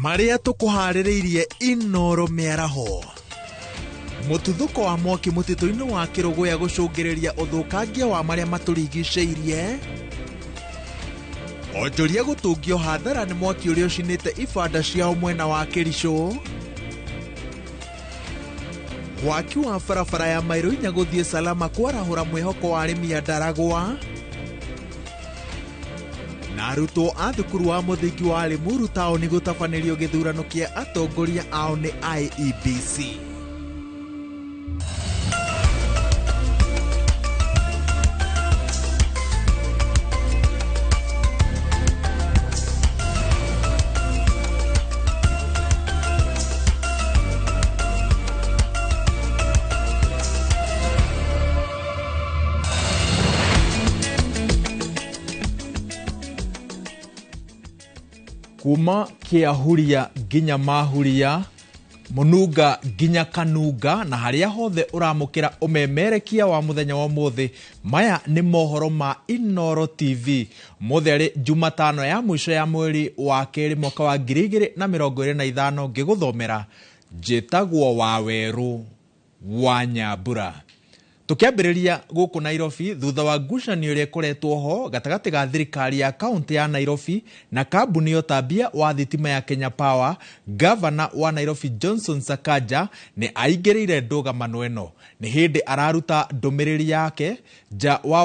Maria tukuhaririirie Inoro miaraho. Mututhuko wa mwaki mutito-ini wa Kiruguya gucungiriria uthukangia wa maria maturigiceirie. Onjoria gutungio hathara ni mwaki uria ucinite ibanda ciao mwena wa Kericho. Waki wa barabara ya Mairo inya guthie Salama kwarahura mwihoko wa arimi a Ndaragwa. Na arutwo a thukuru wa muthingi wa Limuru taoni gutabanirio githurano kia atongoria ao ni IEBC. Kuma Kiahuria ginya Mahuria, Mununga ginya Kanunga, na haria hothe uramukira umemerekia wa muthenya wa muthi. Maya ni mohoro ma Inoro TV. Mutheri Jumatano ya mwisho ya mweri wa keri mwaka wa 2025 ngiguthomera njitagwo Waweru wa Nyambura. Tukiambiriria guku Nairobi thutha wa ngucanio iria ikoretwo ho gatagati ga thirikari ya kaunti ya Nairobi na kambuni ya utambia wa thitima ya Kenya Power, Governor wa Nairobi Johnson Sakaja ni aingiriire ndũgamano ĩno. Ni hindi araruta ndumiriri yake ja wa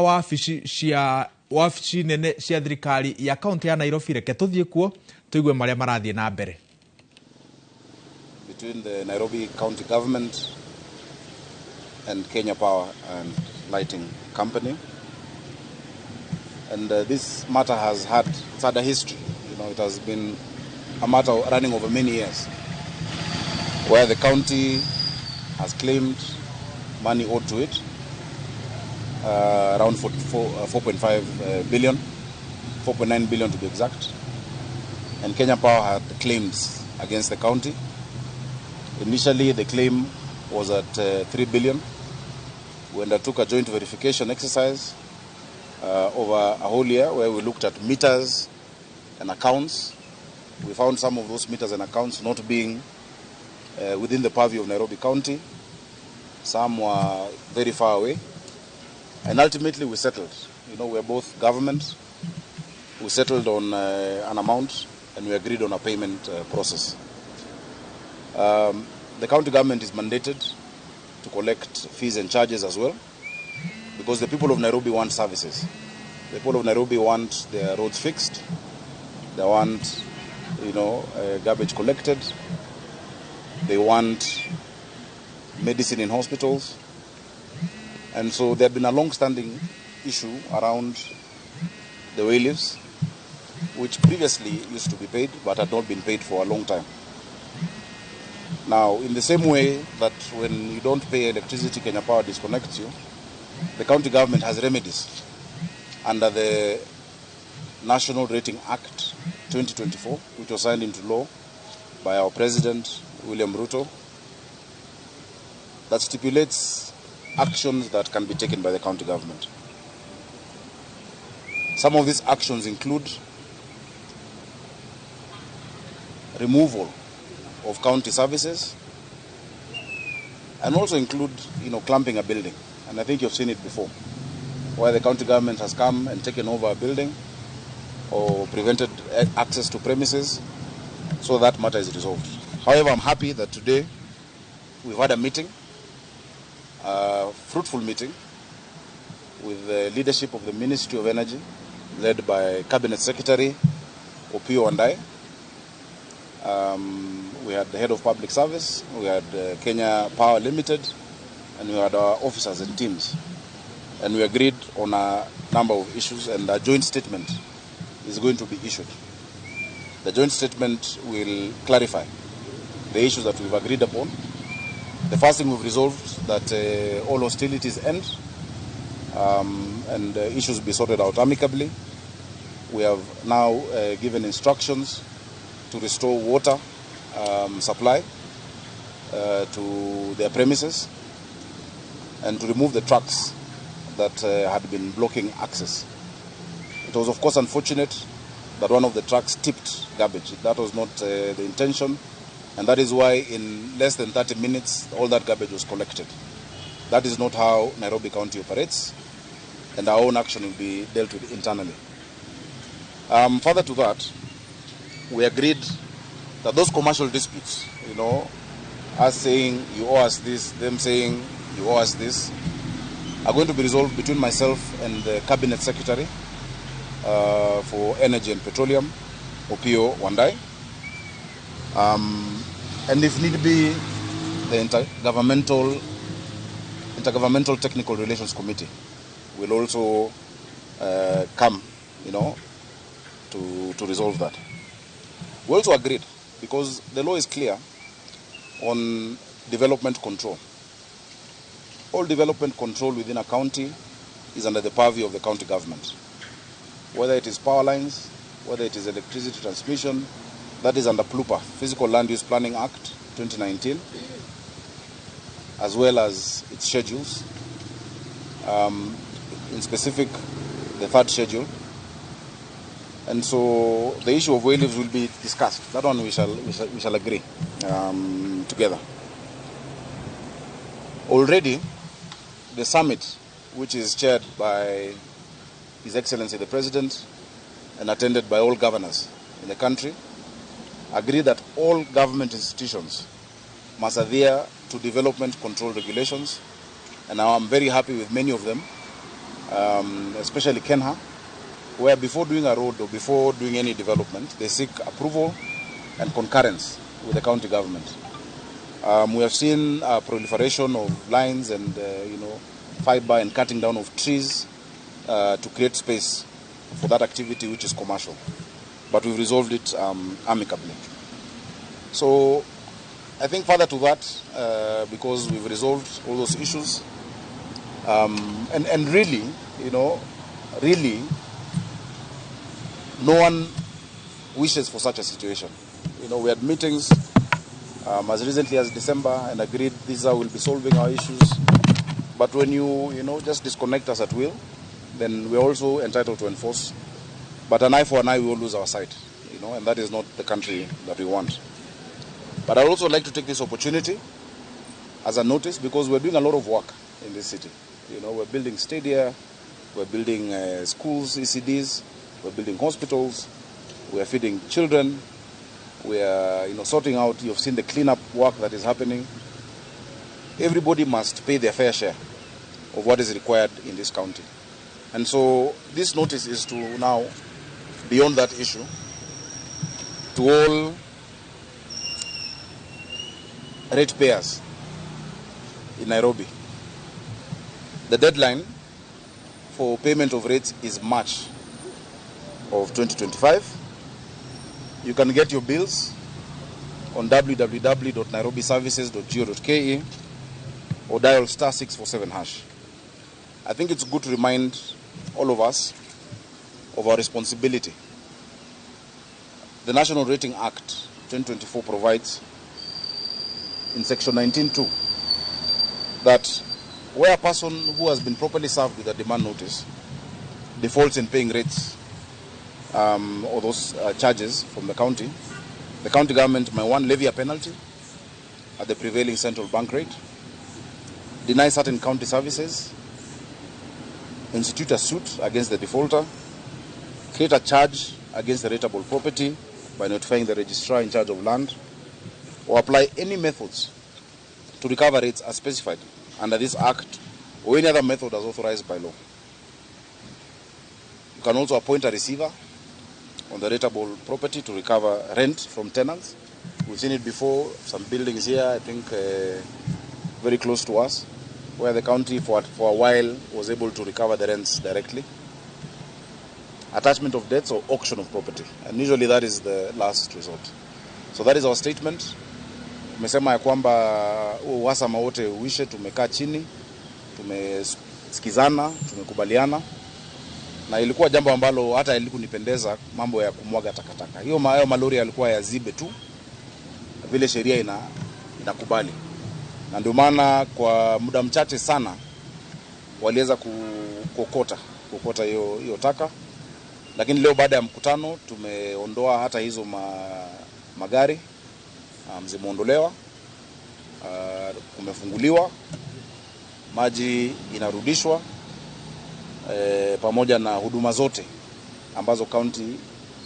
wabici nene cia thirikari ya kaunti ya Nairobi. Reke tuthie kuo tuigue maria marathie na mbere. Between the Nairobi County Government and Kenya Power and Lighting Company, and this matter has had a history. You know, it has been a matter running over many years, where the county has claimed money owed to it, around 4.5 billion, 4.9 billion to be exact, and Kenya Power had claims against the county. Initially, the claim was at 3 billion. We undertook a joint verification exercise over a whole year where we looked at meters and accounts. We found some of those meters and accounts not being within the purview of Nairobi County. Some were very far away. And ultimately we settled. You know, we're both government. We settled on an amount and we agreed on a payment process. The county government is mandated to collect fees and charges as well, because the people of Nairobi want services. The people of Nairobi want their roads fixed. They want, garbage collected. They want medicine in hospitals. And so there had been a long-standing issue around the bailiffs, which previously used to be paid but had not been paid for a long time. Now, in the same way that when you don't pay electricity, Kenya Power disconnects you, the county government has remedies under the National Rating Act 2024, which was signed into law by our President, William Ruto, that stipulates actions that can be taken by the county government. Some of these actions include removal of county services, and also include, clamping a building. And I think you've seen it before, where the county government has come and taken over a building or prevented access to premises, so that matter is resolved. However, I'm happy that today we've had a meeting, a fruitful meeting, with the leadership of the Ministry of Energy, led by Cabinet Secretary Opiyo Wandayi. We had the head of public service, we had Kenya Power Limited, and we had our officers and teams. And we agreed on a number of issues, and a joint statement is going to be issued. The joint statement will clarify the issues that we've agreed upon. The first thing we've resolved that all hostilities end and issues be sorted out amicably. We have now given instructions to restore water supply to their premises and to remove the trucks that had been blocking access. It was, of course, unfortunate that one of the trucks tipped garbage. That was not the intention, and that is why in less than 30 minutes, all that garbage was collected. That is not how Nairobi County operates, and our own action will be dealt with internally. Further to that, we agreed that those commercial disputes, us saying you owe us this, them saying you owe us this, are going to be resolved between myself and the Cabinet Secretary for Energy and Petroleum, Opiyo Wandayi. And if need be, the Intergovernmental Technical Relations Committee will also come, to resolve that. We also agreed, because the law is clear on development control. All development control within a county is under the purview of the county government. Whether it is power lines, whether it is electricity transmission, that is under PLUPA, Physical Land Use Planning Act 2019, as well as its schedules. In specific, the third schedule. And so the issue of oil leaves will be discussed. That one we shall agree together. Already, the summit, which is chaired by His Excellency the President and attended by all governors in the country, agreed that all government institutions must adhere to development control regulations. And now I'm very happy with many of them, especially KENHA, where before doing a road or before doing any development, they seek approval and concurrence with the county government. We have seen a proliferation of lines and fiber and cutting down of trees to create space for that activity, which is commercial. But we've resolved it amicably. So I think further to that, because we've resolved all those issues, and really, really, no one wishes for such a situation. We had meetings as recently as December and agreed this will be solving our issues. But when you just disconnect us at will, then we're also entitled to enforce. But an eye for an eye, we will lose our sight, and that is not the country that we want. But I'd also like to take this opportunity as a notice, because we're doing a lot of work in this city. We're building stadia, we're building schools, ECDs, we're building hospitals, we're feeding children, we're sorting out, you've seen the cleanup work that is happening. Everybody must pay their fair share of what is required in this county. And so this notice is to now, beyond that issue, to all ratepayers in Nairobi. The deadline for payment of rates is March of 2025. You can get your bills on www.nairobiservices.go.ke or dial *647#. I think it's good to remind all of us of our responsibility. The National Rating Act 2024 provides in section 19(2) that where a person who has been properly served with a demand notice defaults in paying rates or those charges from the county government may, one, levy a penalty at the prevailing central bank rate, deny certain county services, institute a suit against the defaulter, create a charge against the rateable property by notifying the registrar in charge of land, or apply any methods to recover rates as specified under this act or any other method as authorized by law. You can also appoint a receiver on the rateable property to recover rent from tenants. We've seen it before, some buildings here, I think very close to us, where the county for a while was able to recover the rents directly. Attachment of debts or auction of property, and usually that is the last resort. So that is our statement. Tumesema ya kwamba uhasama wote uishe, tumekaa chini, tumesikizana, tumekubaliana, na ilikuwa jambo ambalo hata ilikunipendeza mambo ya kumwaga takataka. Hiyo malori yalikuwa yazibe tu vile sheria inakubali. Na ndio maana kwa muda mchache sana waliweza kukokota hiyo taka, Lakini leo baada ya mkutano tumeondoa hata hizo magari, zimeondolewa, kumefunguliwa, maji inarudishwa, pamoja na huduma zote ambazo county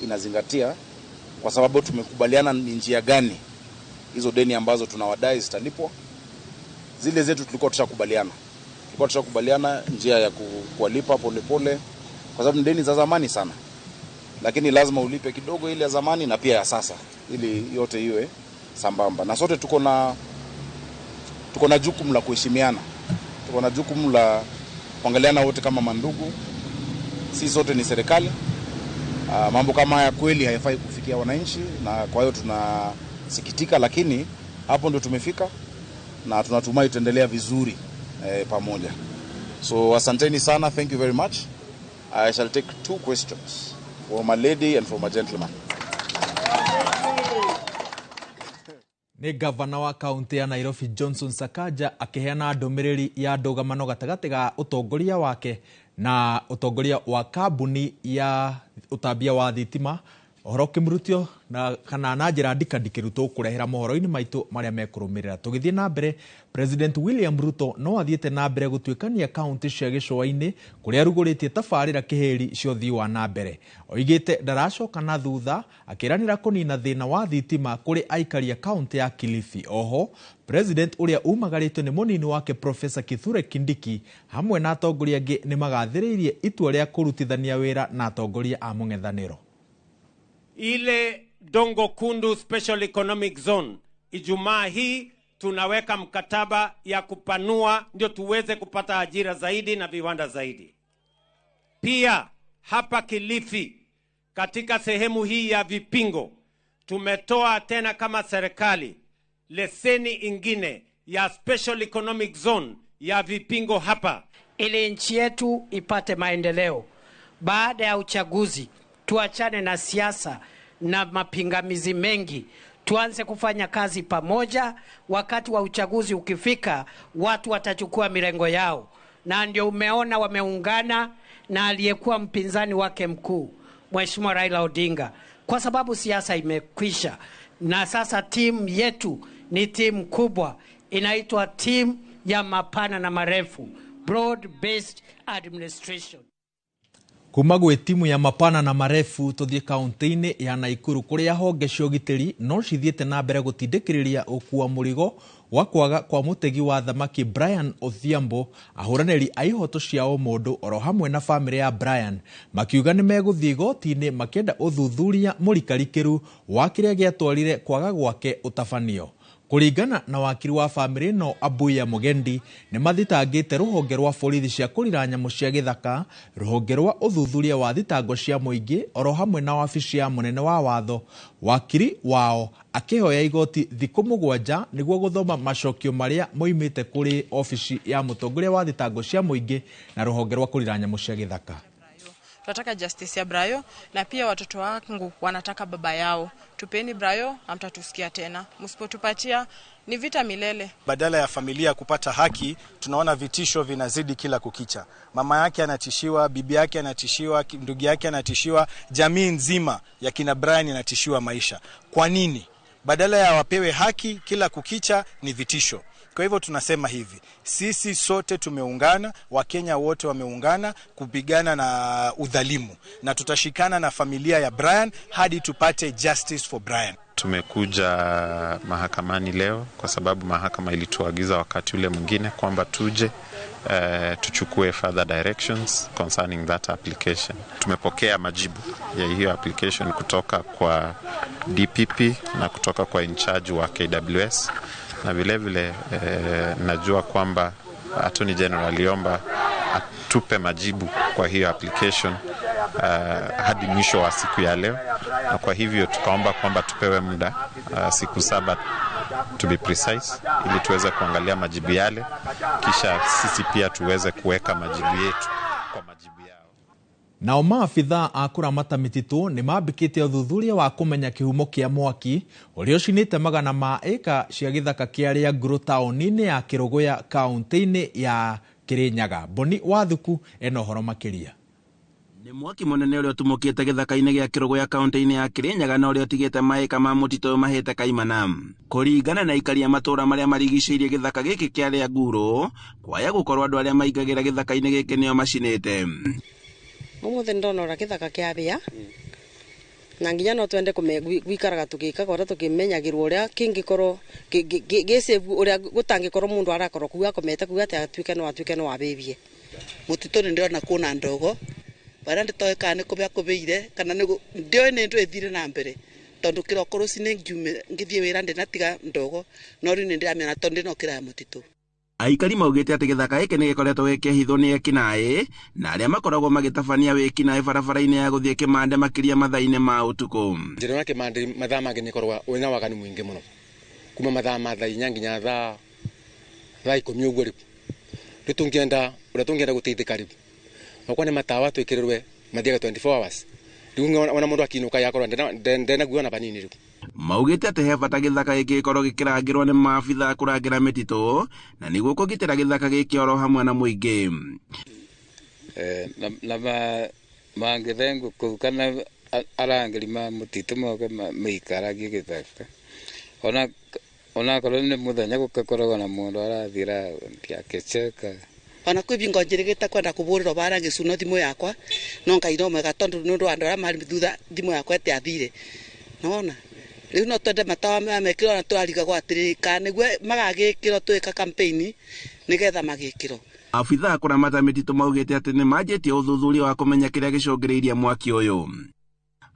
inazingatia, kwa sababu tumekubaliana ni njia gani hizo deni ambazo tunawadai zitalipwa. Zile zetu tulikuwa tushakubaliana njia ya kuwalipa polepole, kwa sababu deni za zamani sana, lakini lazima ulipe kidogo ile ya zamani na pia ya sasa, ili yote iwe sambamba. Na sote tuko na jukumu la kuheshimiana, tuko na jukumu la kuangaliana wote kama mandugu. Sisi sote ni serikali. Mambo kama haya kweli hayafai kufikia wananchi, na kwa hiyo tunasikitika, lakini hapo ndio tumefika na tunatumai tutaendelea vizuri pamoja. So asanteni sana, thank you very much. I shall take 2 questions, from a lady and from a gentleman. Ni gavana wa kaunti ya Nairobi Johnson Sakaja akiheana ndumiriri ya ndugamano gatagati ga utongoria wake na utongoria wa kambuni ya utambia wa thitima. Ohoro kimurutio na kana na njira ndikandikĩru tũkũrehera mohoro-inĩ maitũ marĩa mekũrũmĩrĩra. Tũgĩthiĩ na mbere, President William Ruto no athiĩte na mbere gũtuĩkania kaunti cia gĩcũa-inĩ kũrĩa arugũrĩtie tabarĩra kĩhĩri cia ũthii wa na mbere. Oigĩte ndaracoka na thutha, akĩranĩra kũnina thĩna wa thitima kũrĩ aikari a kaunti ya Kilifi. Oho, President ũrĩa umagarĩtwo nĩ mũnini wake Professor Kithure Kindiki hamwe na atongoria angĩ nĩ magathĩrĩirie itua rĩa kũrutithania wĩra na atongoria a mũng'ethanĩro. Ile Dongo Kundu Special Economic Zone, Ijumaa hii tunaweka mkataba ya kupanua ndio tuweze kupata ajira zaidi na viwanda zaidi. Pia hapa Kilifi katika sehemu hii ya Vipingo tumetoa tena kama serikali leseni ingine ya Special Economic Zone ya Vipingo hapa, ili nchi yetu ipate maendeleo. Baada ya uchaguzi tuachane na siasa na mapingamizi mengi, tuanze kufanya kazi pamoja. Wakati wa uchaguzi ukifika, watu watachukua mirengo yao, na ndio umeona wameungana na aliyekuwa mpinzani wake mkuu Mheshimiwa Raila Odinga, kwa sababu siasa imekwisha. Na sasa timu yetu ni timu kubwa, inaitwa timu ya mapana na marefu, broad based administration. Kuma gwĩ timu ya mapana na marefu tuthie kaunti-inĩ ya Naikuru kũrĩa honge cia ũgitĩri no cithiĩte na mbere gũtindĩkĩrĩria ũkua mũrigo wa kwaga kwa mũtegi wa thamaki Brian Odhiambo. Ahũranĩri a ihoto cia mũndũ oro hamwe na bamĩrĩ ya Brian makiuga nĩ megũthiĩ igoti-inĩ makĩenda ũthuthuria mũrikarikĩru wa kĩrĩa gĩatwarire kwaga gwake ũtabanio. Kũringana na wakiri wa bamĩrĩ no Abuya Mugendi, nĩ mathitangĩte rũhonge rwa borithi cia kũrira nyamũ cia gĩthaka, rũhonge rwa ũthuthuria wa thitango cia mũingĩ oro hamwe na wabici ya mũnene wa watho. Wakiri wao akĩhoya igoti thikũ 7 nĩguo gũthoma macokio marĩa moimĩte kũrĩ ofici ya mũtongoria wa thitango cia mũingĩ na rũhonge rwa kũrira nyamũ cia gĩthaka. Tunataka justice ya Brayo, na pia watoto wangu wanataka baba yao. Tupeni Brayo, hamtatusikia tena. Msipotupatia ni vita milele. Badala ya familia kupata haki, tunaona vitisho vinazidi kila kukicha. Mama yake anatishiwa, bibi yake anatishiwa, ndugu yake anatishiwa, jamii nzima ya kina Brian inatishiwa maisha. Kwa nini? Badala ya wapewe haki, kila kukicha ni vitisho. Kwa hivyo tunasema hivi, sisi sote tumeungana, Wakenya wote wameungana kupigana na udhalimu, na tutashikana na familia ya Brian hadi tupate justice for Brian. Tumekuja mahakamani leo kwa sababu mahakama ilituagiza wakati ule mwingine kwamba tuje tuchukue further directions concerning that application. Tumepokea majibu ya hiyo application kutoka kwa DPP na kutoka kwa in charge wa KWS, na vile vile najua kwamba Attorney General aliomba atupe majibu kwa hiyo application hadi mwisho wa siku ya leo, na kwa hivyo tukaomba kwamba tupewe muda siku 7 to be precise, ili tuweze kuangalia majibu yale, kisha sisi pia tuweze kuweka majibu yetu kwa majibu yao. Nao maabitha a kũramata mĩtitũ nĩ mambĩkĩte ũthuthuria wa kũmenya kĩhumo kĩa mwaki ũrĩa ũcinĩte magana ma ĩka cia gĩthaka kĩa Rĩangũrũ taũni-inĩ ya Kĩrũgũya kaunti-inĩ ya Kĩrĩnyaga. Boni Wathuku ena ũhoro makĩria. Nĩ mwaki mũnene ũrĩa ũtumũkĩte gĩthaka-inĩ gĩa Kĩrũgũ ya kaunti-inĩ ya Kirinyaga na ũrĩa ũtigĩte maĩka ma mũtitũ mahĩte kaimana. Kũringana na aikari a matũũra marĩa marigicĩirie gĩthaka gĩkĩ kĩa Rĩanguro, kwaya gũkorwo andũ arĩa maingagĩra gĩthaka-inĩ gĩkĩ nĩo macinĩte. Ũmũthĩ ndonora gĩthaka kĩa bĩa na nginya no twende gwikaraga tũgĩkaga ũrĩa tũkĩmenyagĩrwo ũrĩa kĩngĩkorwo gĩsave ũrĩa gũtangĩkorwo mũndũ arakorwo kuga komete kuga atĩ atuĩke no abĩbie. Mũtitũ nĩ ndĩrona kuna ndogo bara nditoe kana kũbĩa kũbĩire kana ndio nĩ ndũ ethire na mbere tondũ kĩroko rũcinĩ ngĩthiĩ wĩra ndinatiga ndogo no rĩu nĩ ndĩramĩona tondũ ndĩnokĩra ya mũtitũ. Aikari maugĩte atĩ gĩthaka gĩkĩ nĩ gĩkoretwo gĩkĩhithwo nĩ ekinaĩ na arĩa makoragwo magĩtabania wĩkinaĩ barabara-inĩ ya gũthiĩ kĩmande makĩria mathaa-inĩ ma ũtukũ. Njĩra ya kĩmande mathaa mangĩ nĩ korwa wĩna waganu mũingĩ mũno kuma mathaa ma thaa inya nginya thaa 10 ũguo rĩu. Rĩu tũngĩenda gũteithĩka rĩu okwa nĩ matawa twĩkĩrĩrwe mathiaga 24 hours. Rĩu ona mũndũ akinuka yakorwa ndenaguona banini rĩu. Maugĩte atĩ he bata gĩthaka gĩkĩ gĩkorwo gĩkĩrangĩrwo nĩ maabitha kũrangĩra mĩtitũ na nĩguo kũgitĩra gĩthaka gĩkĩ oro hamwe na mũingĩ. Na mangĩthengwo kũu kana arangĩri ma mũtitũ moke maikaragie gĩthaka. Ona korwo nĩ mũthenya gũkoragwo na mũndũ arathira ndiakĩceka. Ona kwĩ bingo njĩrĩgĩte kwenda kũbũrĩrwo bara gĩcuno thimũ yakwa no ngaino mwega tondũ nĩ ũndũ wa andũ arĩa marĩ thutha thimũ yakwa ĩtĩathire. Nona rĩu no twende matawa mekĩrwo na tũrarigagwo atĩrĩrĩ kana nĩguo magagĩkĩrwo twĩka campaign nĩgetha magĩkĩrwo. Abitha kũramata mĩtitũ maugĩte atĩ nĩ manjĩtie ũthuthuria wa kũmenya kĩrĩa gĩcũngĩrĩirie mwaki ũyũ.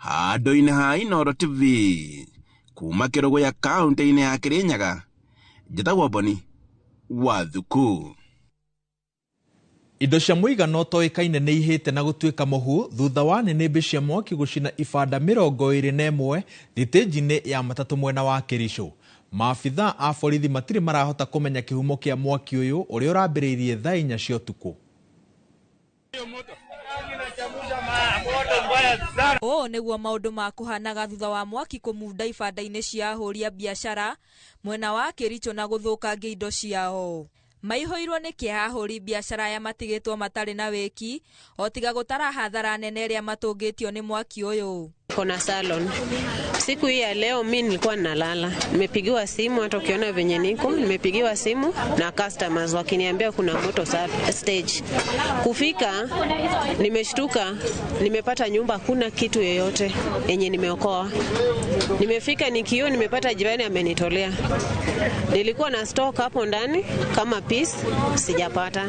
Handũ-inĩ ha Inooro TV kuma Kĩrũgũ ya kaunti-inĩ ya Kirinyaga, njĩtagwo Boni Wathuku. Indo cia mũigana ũtoĩkaine nĩ ihĩte na gũtuĩka mũhu thutha wa nĩnĩmbĩ cia mwaki gũcina ibanda 21 thitĩnji-inĩ ya matatũ mwena wa Kericho. Maabitha a borithi matirĩ marahota kũmenya kĩhumo kĩa mwaki ũyũ ũrĩa ũrambĩrĩirie thaa 4 cia ũtukũ. Ũũ nĩguo maũndũ ma kũhanaga thutha wa mwaki kũmunda ibanda-inĩ cia ahũri a biacara mwena wa Kericho na gũthũkangia indo ciao. Maihũirwo nĩ kĩeha ahũri biacara aya matigĩtwo matarĩ na wĩki o tiga gũtara hathara nene ĩrĩa matũngĩtio nĩ mwaki ũyũ. Kona salon. Siku hii ya leo mimi nilikuwa nalala. Nimepigiwa simu hata ukiona venye niko, nimepigiwa simu na customers wakiniambia kuna moto stage. Kufika nimeshtuka, nimepata nyumba kuna kitu yoyote yenye nimeokoa. Nimefika nikio nimepata jirani amenitolea. Nilikuwa na stock hapo ndani kama piece sijapata.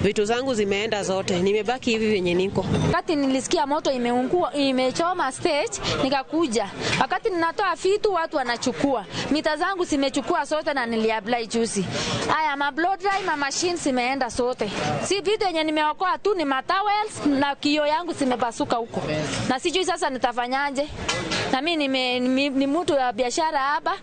Vitu zangu zimeenda zote. Nimebaki hivi venye niko. Wakati nilisikia moto imeungua imechoma stage nikakuja. Wakati ninatoa vitu watu wanachukua. Mita zangu zimechukua sote na niliapply juzi. Haya ma blow dry ma machines zimeenda sote. Si vitu yenye nimeokoa tu ni matowels na kio yangu zimepasuka huko. Na sijui sasa nitafanyaje. Na mimi ni mtu wa biashara hapa.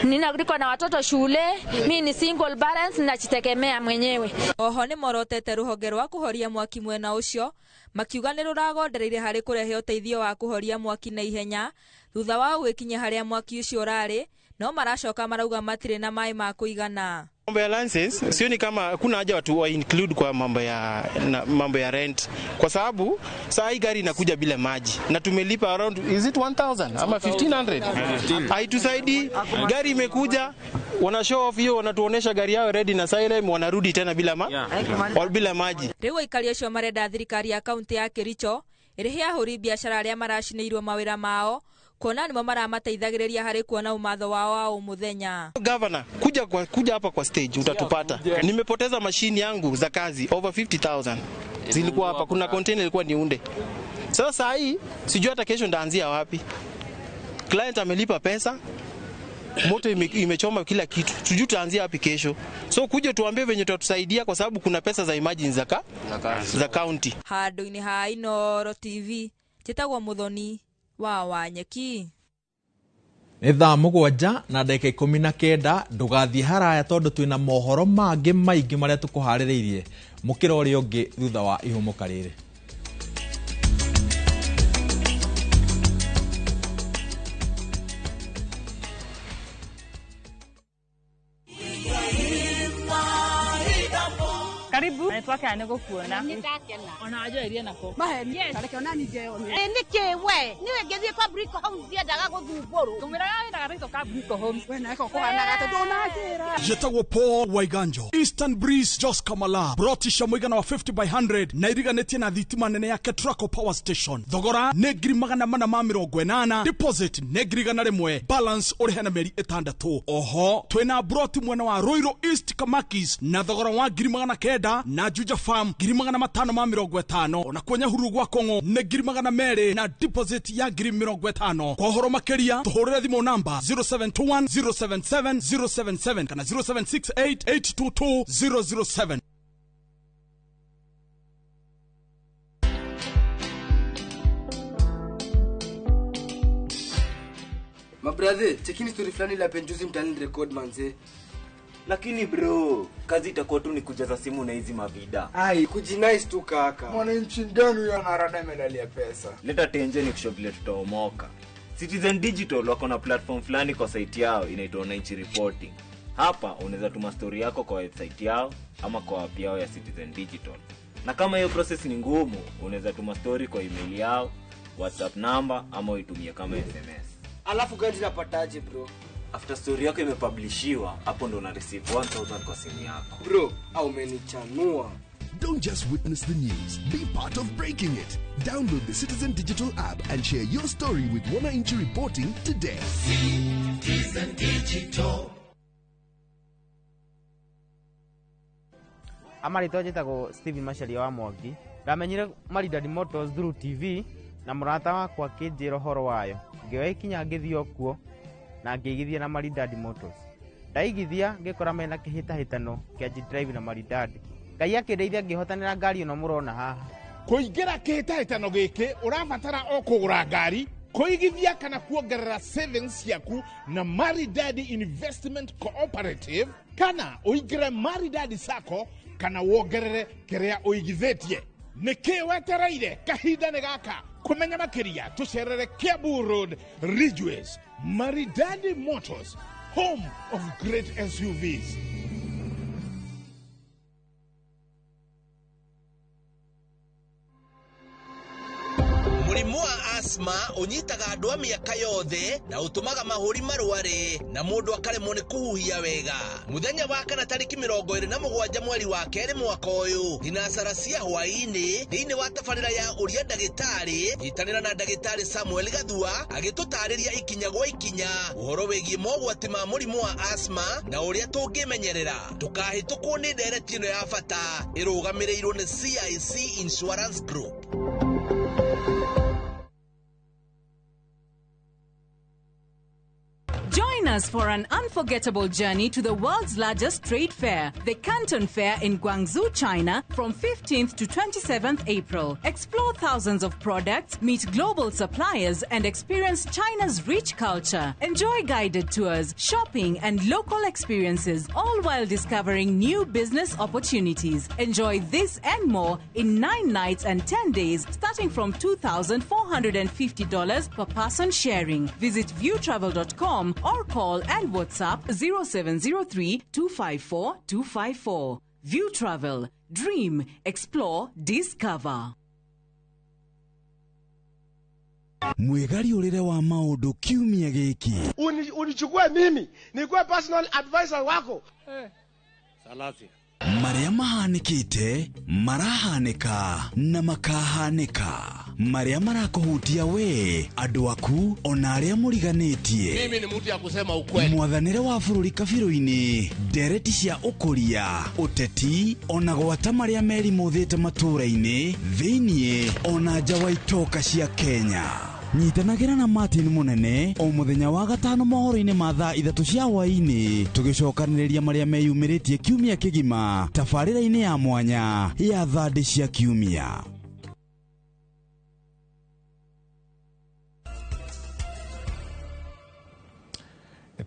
Niko na watoto shule. Mimi ni single parent ninajitegemea mwenyewe. Oho nĩ morotete rũhonge rwa kũhoria mwaki mwena ũcio makiuga nĩ rũragondereire harĩ kũrehe ũteithio wa kũhoria mwaki na ihenya thutha wa gwĩkinya harĩa mwaki ũcio ũrarĩ no maracoka marauga matirĩ na maĩ ma kũigana. Mambo ya license sioni kama kuna haja watu wa include kwa mambo ya rent kwa sababu saa hii gari inakuja bila maji na tumelipa around is it 1000 ama 1500 haitusaidi. Gari imekuja wana show off hiyo wanatuonesha gari yao ready na silent wanarudi tena bila maji. Rĩu aikari acio marenda thirikari ya kaunti ya Kericho ĩrĩhe ahũri biacara arĩa maracinĩirwo mawĩra mao kuona nĩmo maramateithagĩrĩria harĩ kuona umatho wao wa mũthenya. Governor, kuja hapa kwa stage utatupata. Nimepoteza mashini yangu za kazi over 50,000. Zilikuwa hapa, kuna container ilikuwa niunde. Sasa hii sijui hata kesho ndaanzia wapi. Client amelipa pesa. Moto imechoma kila kitu. Sijui tutaanzia wapi kesho. So kuja tuambie venye tutasaidia kwa sababu kuna pesa za emergency za county. Handũ-inĩ ha Inooro TV, njĩtagwo Muthoni wa Wanyeki. Nĩ thaa 7:19 ndũgathiĩ haraya tondũ twĩna mohoro mangĩ maingĩ marĩa tũkũharĩrĩirie mũkĩra ũrĩa ũngĩ thutha wa ihũmũka rĩrĩ. Karibu. Netwake anego kuona. Nitakena. Ona ajo irie nako. Maheni. Yes. Kale kiona ni je one. Nikewe. Niwe gethie kwa Brico Homes dia daga guthumburu. Tumira ya daga rito ka Brico Homes. We na ko kuhana gate donatira. Jetagwo Paul Waiganjo. Eastern Breeze Jos Kamala. Brotisha mwigana wa 50 by 100 na iriganetie na thitima nene ya Ketraco Power Station. Thogora ne ngiri magana mana ma 80. Deposit ne ngiri gana rimwe. Balance uri hena meri 6. Oho twina broti mwena wa Royal East Kamakis na thogora wa ngiri magana 9 na Juja Farm ngiri magana 550. Ona kwenye huru gwa Kongo ne ngiri magana 2 na deposit ya ngiri 50. Kwa horo makeria tuhurire thimo namba 0721 077 077 kana 0768 822 007. Mabrother, chekini story fulani la penjuzi mtani record manze. Lakini bro, kazi itakuwa tu ni kujaza simu na hizi mavida. Ai, kujinice tu kaka. Mwananchi gani huyo anarada medali ya pesa? Leta tenje ni kushovile tutaomoka. Citizen Digital wako na platform fulani kwa site yao inaitwa Wananchi Reporting. Hapa unaweza tuma story yako kwa website yao ama kwa app yao ya Citizen Digital. Na kama hiyo process ni ngumu, unaweza tuma story kwa email yao, WhatsApp number ama uitumie kama SMS. Alafu gani napataje bro? After story yako imepublishiwa, hapo ndo una receive 1000 kwa simu yako. Bro, au umenichanua. Don't just witness the news, be part of breaking it. Download the Citizen Digital app and share your story with Wananchi Reporting today. Citizen Digital. Amarito jitago Steven Mashali wa Mwangi. Ndamenyire Maridadi Motors through TV na murata wakwa kinjiro horo wayo. Ngioya ikinya ngithio kuo na ngigithia na Maridadi Motors. Ndaigithia ngikora mena kihitahitano kia drive na Maridadi. Ngai akindeithia ngihotanira ngari ino murona haha. Kuingira kihitahitano giki urabatara o kugura ngari, kuigithia kana kuongerera savings yaku na Maridadi Investment Cooperative, kana uigire Maridadi Sacco kana wongerere kiria uigithitie. Niki wetereire kahinda ni gaka kumenya makiria tucerere Kiambu Road Ridgeways. Maridadi Motors, home of great SUVs. Murimu wa asthma unyitaga andu a miaka yothe na utumaga mahuri marware na mundu akaremwo ni kuhuhia wega. Muthenya wa kana tariki 27 mweri wa keri mwaka uyu thinacara cia hwaini thiini wa tabarira ya uria ndagitari nyitanira na ndagitari Samuel Gathua agitutariria ikinya gwa ikinya uhoro wigie mogwati ma murimu wa asthma na uria tungimenyerera. Tukahitukwo ni ndereti ino ya bata irugamirirwo ni CIC Insurance Group. Join us for an unforgettable journey to the world's largest trade fair, the Canton Fair in Guangzhou, China, from 15th to 27th April. Explore thousands of products, meet global suppliers, and experience China's rich culture. Enjoy guided tours, shopping, and local experiences, all while discovering new business opportunities. Enjoy this and more in 9 nights and 10 days, starting from $2,450 per person sharing. Visit viewtravel.com or call and WhatsApp 0703-254-254. View Travel. Dream, explore, discover. Mwegari urire wa maundu kiumia giki. Unichukue mimi, nikuwe personal advisor wako. Salazia. Maria mahanikite, marahanika na makahanika. Maria marakuhutia we, andu aku ona aria muriganitie. Mimi ni mtu ya kusema ukweli. Mwathanire wa bururi kabiru-ini, ndereti cia ukuria, uteti ona gwata maria meri muthite matura-ini, thiini ona nja wa itoka cia Kenya. Nyitanagira na Martin Munene o muthenya wa gatano mohoro-ini ma thaa 3 cia hwaini tugicokaniriria maria meyumiritie kiumia kigima tabarira-ini ya mwanya ya thandi cia kiumia.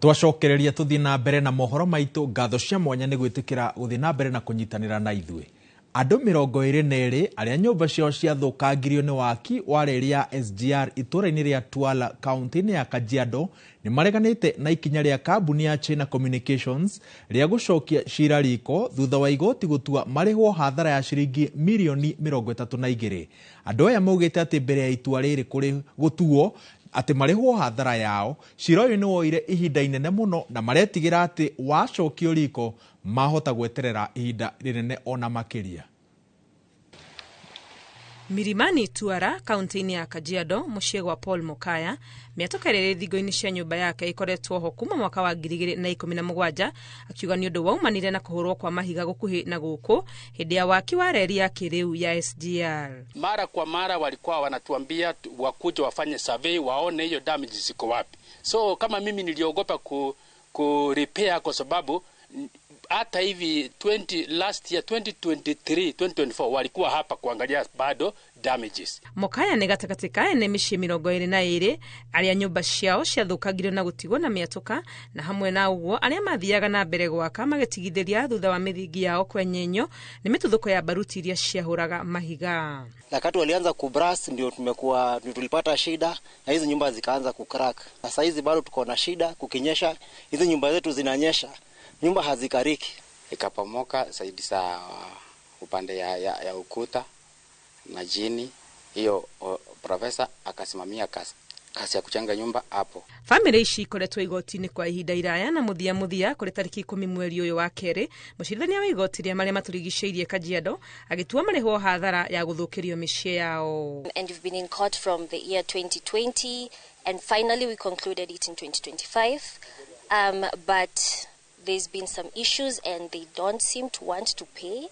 Twacokereria tuthi na mbere na mohoro maitu ngatho cia mwanya ni gwitikira guthi na mbere na kunyitanira na ithue. Andũ 22 arĩa nyũmba ciao ciathũkangirio nĩ waki wa reri ya SGR itũra-inĩ rĩa Tuala kaunti-inĩ ya Kajiado nĩ mareganĩte na ikinya rĩa kambuni ya China Communications rĩa gũcokia cira riko thutha wa igoti gũtua marĩhwo hathara ya ciringi mirioni 32. Andũ aya maugĩte atĩ mbere ya itua rĩrĩ kũrĩ gũtuo atĩ marĩhwo hathara yao, cira ũyũ nĩ woire ihinda inene mũno na maretigĩra atĩ wacokio riko mahota gweterera ihinda rĩnene ona makĩria. Milimani Tuara, kaunti-inĩ ya Kajiado, mũciĩ gwa Paul Mukaya, mĩatũka ĩrĩa thingo-inĩ cia nyũmba yake ikoretwo ho kuma mwaka wa 2017, akiuga nĩ ũndũ waumanire na kũhũrwo kwa mahiga gũkuhĩ na gũkũ hĩndĩ ya waki wa reri ya kĩrĩu ya SGR. Mara kwa mara walikuwa wanatuambia wakuja wafanye survey waone hiyo damage ziko wapi. So kama mimi niliogopa repair kwa sababu hata hivi last year 2023 2024 walikuwa hapa kuangalia bado damages. Mukaya nĩ gatagatĩ ka ene mĩciĩ 22 arĩa nyũmba ciao ciathũkangirio na gũtigwo na mĩatũka, na hamwe na ũguo arĩa mathiaga na mbere gwaka magĩtigithĩria thutha wa mĩthingi yao kwenyenyo nĩ mĩtuthũko ya baruti iria ciahũraga mahiga. Wakati walianza kubras ndio tulipata shida na hizo nyumba zikaanza kucrack. Sasa hizi bado tuko na shida, kukinyesha hizo nyumba zetu zinanyesha, nyumba hazikariki. Ikapomoka zaidi za upande ya ukuta na jini. Hiyo profesa akasimamia kazi ya kuchanga nyumba hapo. Family ici ikoretwo igoti-inĩ kwa ihinda iraya na muthia kũrĩ tariki 10 mweri ũyũ wa kerĩ, mũcirithania wa igoti rĩa marĩa matũrigicĩirie Kajiado agĩtua marĩhwo hathara ya gũthũkĩrio mĩciĩ yao. And you've been in court from the year 2020 and finally we concluded it in 2025. But there's been some issues and they don't seem to want to pay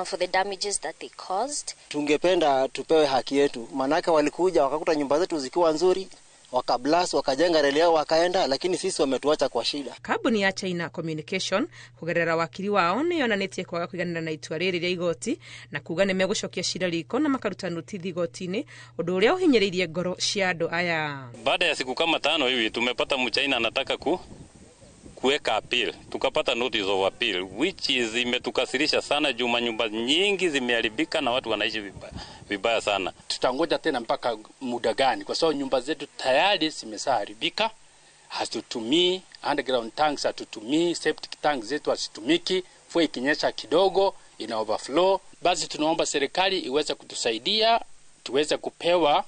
for the damages that they caused. Tungependa tupewe haki yetu, manake walikuja wakakuta nyumba zetu zikiwa nzuri, wakablast wakajenga reli yao wakaenda, lakini sisi wametuacha kwa shida. Kambuni ya China Communication kugerera wakiri wao nĩ yonanĩtie kwaga kũiganĩra na itua rĩrĩ rĩa igoti na kuga nĩ megũcokia cira riko na makaruta notithi igoti-inĩ, ũndũ ũrĩa ũhinyĩrĩirie ngoro cia andũ aya. Baada ya siku kama 5 hivi tumepata mchaina anataka kuweka appeal. Tukapata notice of appeal which is imetukasirisha sana juu nyumba nyingi zimeharibika na watu wanaishi vibaya sana. Tutangoja tena mpaka muda gani? Kwa sababu nyumba zetu tayari zimeshaharibika. Hatutumii underground tanks, hatutumii septic tanks zetu hasitumiki. Mvua ikinyesha kidogo ina overflow. Basi tunaomba serikali iweze kutusaidia tuweze kupewa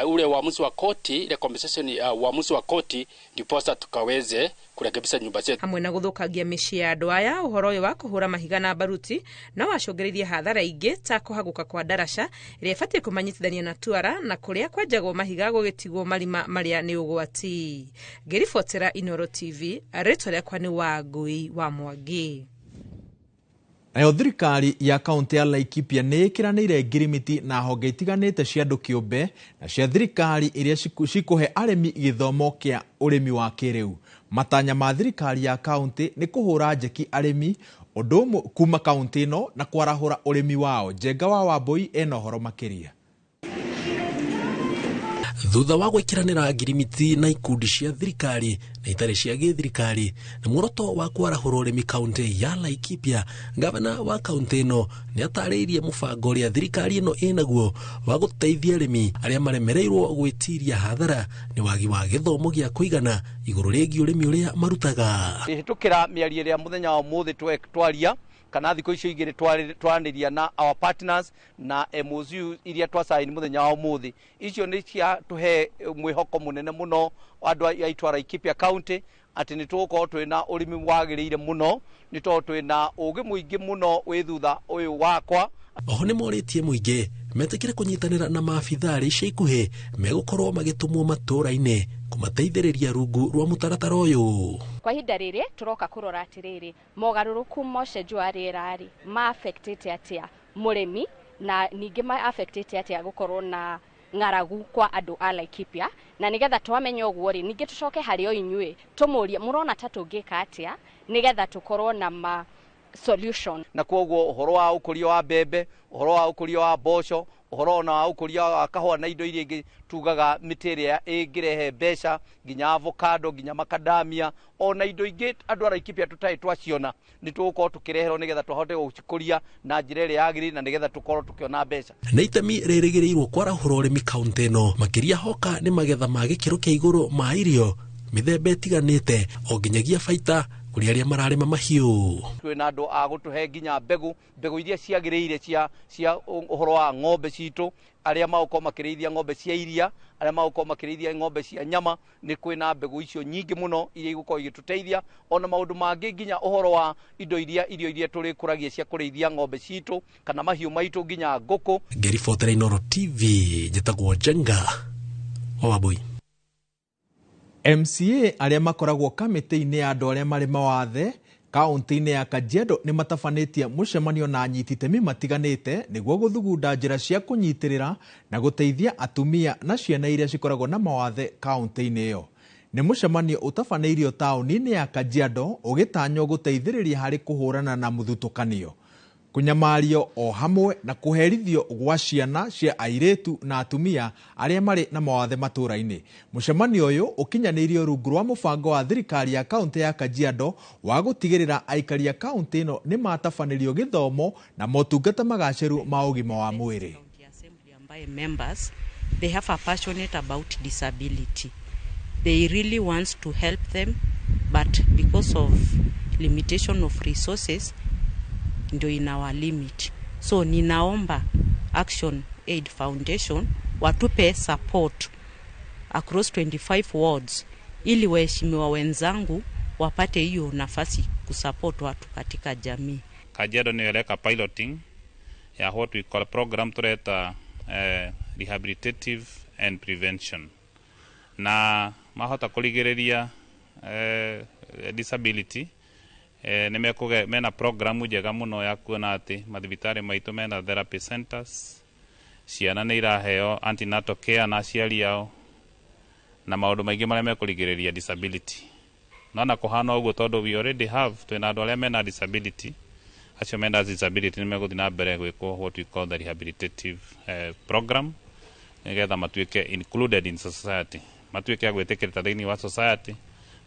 ule uamuzi wa koti, ile compensation uamuzi wa koti, ndiposa tukaweze kurekebisha nyumba zetu. Hamwe na gũthũkangia mĩciĩ ya andũ aya, ũhoro ũyũ wa kũhũra mahiga na baruti no wacũngĩrĩirie hathara ingĩ ta kũhagũka kwa ndaraca ĩrĩa ĩbatiĩ kũmanyitithania na Tuara na kũrĩa kwenjagwo mahiga gũgĩtigwo marima marĩa nĩ ũgwati. Ngĩribotera Inooro TV, rĩtwa rĩakwa nĩ Wangũi wa Mwangi. Nayo thirikari ya kaunti ya Laikipia nĩ ĩkĩranĩire ngirimiti na honge itiganĩte cia andũ kĩũmbe na cia thirikari iria cikũhe arĩmi gĩthomo kĩa ũrĩmi wa kĩrĩu. Matanya ma thirikari ya kaunti nĩ kũhũra njeki arĩmi ũndũ ũmwe kuma kaunti ĩno na kwarahũra ũrĩmi wao. Njenga wa Wambui ena ũhoro makĩria. Thutha wa gwĩkĩranĩra ngirimiti na ikundi cia thirikari na itarĩ cia gĩthirikari na muoroto wa kwarahũra ũrĩmi kaunti ya Laikipia, gavana wa kaunti ĩno nĩ atarĩirie mũbango ũrĩa thirikari ĩno ĩnaguo wa gũteithia arĩmi arĩa maremereirwo gwĩtiria hathara nĩ wagi wa gĩthomo gĩa kũigana igũrũ rĩgiĩ ũrĩmi ũrĩa marutaga. Ĩhĩtũkĩra mĩario ĩrĩa mũthenya wa ũmũthĩ twaria kana thikũ icio igĩrĩ twaranĩria na our partners na MOU iria twasaini mũthenya wa ũmũthĩ, icio nĩ cia tuhe mwĩhoko mũnene mũno andũ a itũra Laikipia County atĩ nĩ tũgũkorwo twĩna ũrĩmi wagĩrĩire mũno, nĩ tondũ twĩna ũgĩ mũingĩ mũno wĩ thutha ũyũ wakwa. Oho nĩ morĩtie mũingĩ metĩkĩre kũnyitanĩra na maabitha arĩa ica ikuhĩ megũkorwo magĩtũmwo matũra-inĩ kũmateithĩrĩria rungu rwa mũtaratara ũyũ. Kwa ihinda rĩrĩ tũroka kũrora atĩrĩrĩ, mogarũrũku mocenjũ wa rĩera rĩ ma-affectĩte atĩa mũrĩmi na ningĩ ma-affectĩte atĩa gũkorwo na ng'aragu kwa andũ a Laikipia, na nigetha twamenye ũguo rĩ ningĩ tũcoke harĩ o inyuĩ tũmũrie mũrona ta tũngĩka atĩa nigetha tũkorwo na solution. Na kwoguo ũhoro wa ũkũria wa mbembe, ũhoro wa ũkũria wa mboco, uhoro na ukuria wa kahua na indo iria ingi tugaga mitiria ingirehe mbeca nginya avocado nginya macadamia ona indo ingi andu ara Laikipia tutai twaciona ni tugukorwo tukireherwo nigetha twahote gucikuria na njira iria yagiri na nigetha tukorwo tukiona mbeca na itemi ririgirirwo kwarahura urimi kaunti ino makiria hoka ni magetha ma gikiro kia iguru ma irio mithemba itiganite o nginyagia baita kuri aria mararima mahiu twina andu a gutuhe nginya mbegu iria ciagiriire cia uhoro wa ng'ombe citu aria mauko makirithia ng'ombe cia iria aria mauko makirithia ng'ombe cia nyama ni kwina mbegu icio nyingi muno iria igukorwo igituteithia ona maundu mangi nginya uhoro wa irio iria turi kuragia cia kurithia ng'ombe citu kana mahiu maitu nginya nguku Ngerifotere Inoro TV jetagwo Jenga Wabui MCA arĩa makoragwo kamĩtĩ-inĩ ya andũ arĩa marĩ mawathe kaunti-inĩ ya Kajiado nĩ matabanĩtie mũcemanio na anyiti itemi matiganĩte nĩguo gũthugunda njĩra cia kũnyitĩrĩra na gũteithia atumia na ciana iria cikoragwo na mawathe kaunti-inĩ ĩyo. Nĩ mũcemanio ũtabanĩirio taũni-inĩ ya Kajiado ũgĩtanywo gũteithĩrĩria harĩ kũhũrana na mũthutũkanio, kunyamario o hamwe na kuherithio gwa ciana cia airĩtu na atumia arĩa marĩ na mawathe matũra-inĩ. Mũcemanio ũyũ ũkinyanĩirio rungu rwa mũbango wa thirikari ya kaunti ya Kajiado wa gũtigĩrĩra aikari a kaunti ĩno nĩ matabanĩrio gĩthomo na motungata magacĩru ma ũgima wa mwĩrĩ. Members, they have a passionate about disability. They really want to help them, but because of limitation of resources ndio in our limit. So ninaomba Action Aid Foundation watupe support across 25 wards ili waheshimiwa wenzangu wapate hiyo nafasi kusupport watu katika jamii. Kajiado niweleka piloting ya what we call program tureta rehabilitative and prevention na mahota kuligiriria disability mena programu njega muno ya kuona ati mathibitari maitu mena therapy centers, ciana nĩ iraheo antenatal care na aciari ao na maundu maingi maria mekuligiriria disability. Nona kuhana uguo tondu we already have twina andu aria mena disability, acio mena disability ni meguthi na mbere gwikwo what we call the rehabilitative program nigetha matuike included in society, matuike agwitikirita thiini wa society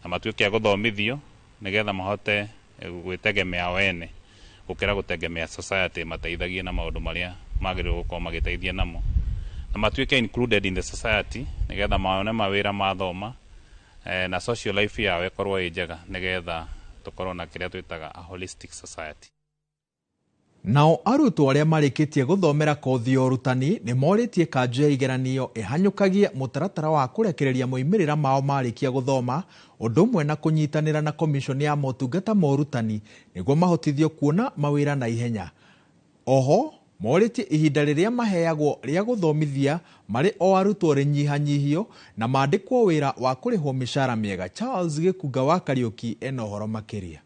na matuike aguthomithio nigetha mahote gwitegemea wene gukira gutegemea society mateithagie na maundu maria magĩrĩirwo gũkorwo magĩteithia namo na matuike included in the society nigetha maone mawĩra mathoma na social life yao ĩkorwo ĩ njega nigetha tukorwo na kĩrĩa twĩtaga a holistic society. Nao arutwo arĩa marĩkĩtie gũthomera kothi ya ũrutani nĩ morĩtie kanjũ ya igeranio ĩhanyũkagie mũtaratara wa kũrekereria moimĩrĩra mao marĩkia gũthoma ũndũ ũmwe na kũnyitanĩra na komishoni ya motungata ma ũrutani nĩguo mahotithio kuona mawĩra na ihenya. Oho morĩtie ihinda rĩrĩa maheagwo rĩa gũthomithia marĩ o arutwo rĩnyihanyihio na mandĩkwo wĩra wa kũrĩhwo mĩcara mĩega. Charles Gĩkunga wa Kariũki ena ũhoro makĩria.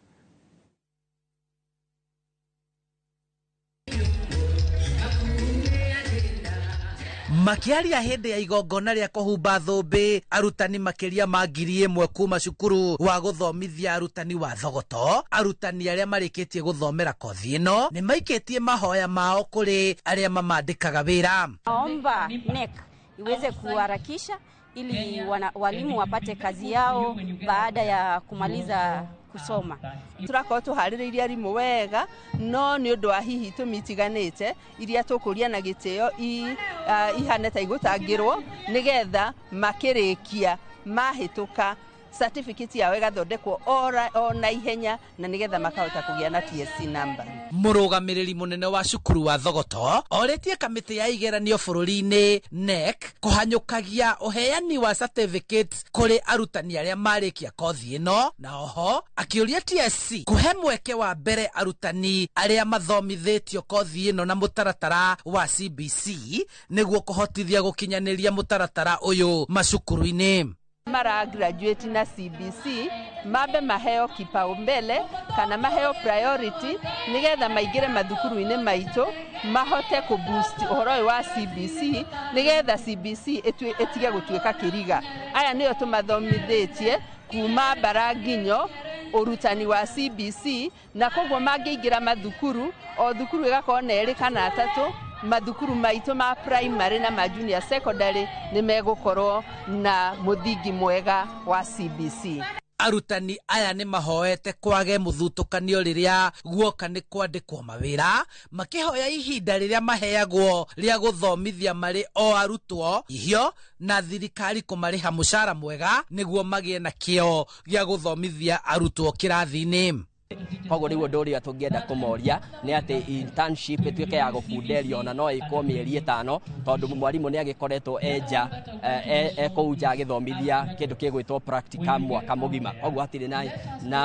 Makiaria hindi ya igongona ria kuhumba thumbi arutani makiria ma 1,000 kuma cukuru wa guthomithia arutani wa Thogoto, arutani aria marikitie guthomera kothi ino ni maikitie mahoya mao kuri aria mamandikaga wira. Naomba NEC iweze kuharakisha ili walimu wapate kazi yao baada ya kumaliza kusoma. Turakorwo tuharĩrĩirie arimũ wega no nĩ ũndũ wa hihi tũmitiganĩte iria tũkũria na gĩtĩo ihane ta igũtangĩrwo nigetha makĩrĩkia mahĩtũka certificate yao igathondekwo ona ihenya na nigetha makahota kũgĩa na TSC number. Mũrũgamĩrĩri mũnene wa cukuru wa Thogoto orĩtie kamĩtĩ ya igeranio bũrũri-inĩ NEC kũhanyũkagia ũheani wa certificates kũrĩ arutani arĩa marĩkia kothi ĩno, na oho akĩũria TSC kũhe mweke wa mbere arutani arĩa mathomithĩtio kothi ĩno na mũtaratara wa CBC nĩguo kũhotithia gũkinyanĩria mũtaratara ũyũ macukuru-inĩ. Mara graduate na CBC mabe maheo kipaumbele kana maheo priority nigetha maingire mathukuru-inĩ maitũ mahote ku boost uhoro wa CBC nigetha CBC etige gutuika kiriga. Aya niyo tumathomithĩtie kuma Baraginyo urutani wa CBC na koguo mangĩingira mathukuru o thukuru igakorwo na 2 kana 3 mathukuru maitũ ma primary na ma junior secondary nĩ megũkorwo na mũthingi mwega wa CBC. Arutani aya nĩ mahoete kwage mũthutukanio rĩrĩa guoka nĩ kwandĩkwo mawĩra, makĩhoya ihinda rĩrĩa maheagwo rĩa gũthomithia marĩ o arutwo ihio na thirikari kũmarĩha mũcara mwega nĩguo magĩe na kĩo gĩa gũthomithia arutwo kĩrathi-inĩ. Koguo rĩu ũndũ ũrĩa tũngĩenda kũmoria nĩ atĩ internship ĩtuĩke ya gũbunderio na no ĩkwo mĩeri 5, tondũ mwarimũ nĩ agĩkoretwo enja kũu nja agĩthomithia kĩndũ kĩgwĩtwo practicum mwaka mũgima. Koguo hatirĩ